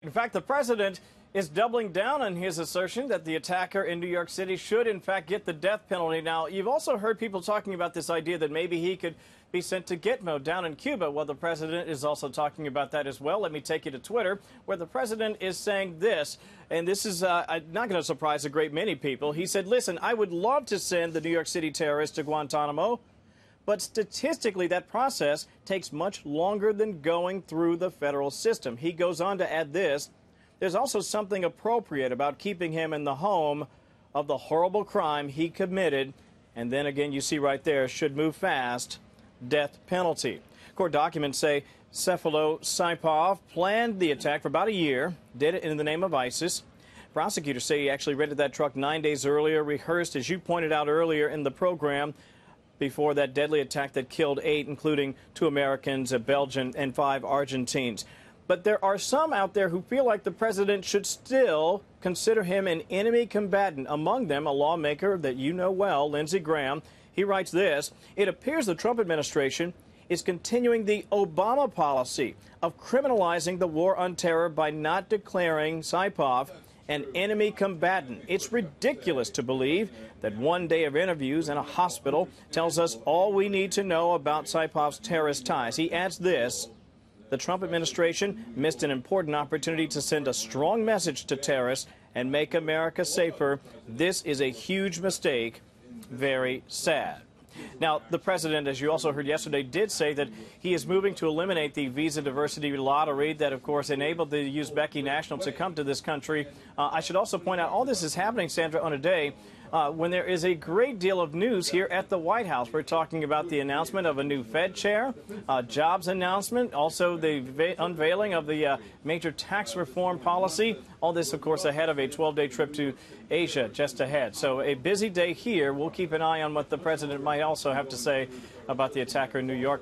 In fact, the president is doubling down on his assertion that the attacker in New York City should, in fact, get the death penalty. Now, you've also heard people talking about this idea that maybe he could be sent to Gitmo down in Cuba. Well, the president is also talking about that as well. Let me take you to Twitter, where the president is saying this, and this is not going to surprise a great many people. He said, listen, I would love to send the New York City terrorists to Guantanamo, but statistically, that process takes much longer than going through the federal system. He goes on to add this. There's also something appropriate about keeping him in the home of the horrible crime he committed. And then again, you see right there, should move fast, death penalty. Court documents say Cephala Saipov planned the attack for about a year, did it in the name of ISIS. Prosecutors say he actually rented that truck 9 days earlier, rehearsed, as you pointed out earlier in the program, before that deadly attack that killed 8, including 2 Americans, a Belgian, and 5 Argentines. But there are some out there who feel like the president should still consider him an enemy combatant. Among them, a lawmaker that you know well, Lindsey Graham. He writes this: it appears the Trump administration is continuing the Obama policy of criminalizing the war on terror by not declaring Saipov an enemy combatant. It's ridiculous to believe that one day of interviews in a hospital tells us all we need to know about Saipov's terrorist ties. He adds this: the Trump administration missed an important opportunity to send a strong message to terrorists and make America safer. This is a huge mistake. Very sad. Now, the president, as you also heard yesterday, did say that he is moving to eliminate the visa diversity lottery that, of course, enabled the Uzbeki nationals to come to this country. I should also point out all this is happening, Sandra, on a day when there is a great deal of news here at the White House. We're talking about the announcement of a new Fed chair, jobs announcement, also the unveiling of the major tax reform policy. All this, of course, ahead of a 12-day trip to Asia just ahead. So a busy day here. We'll keep an eye on what the president might also have to say about the attacker in New York.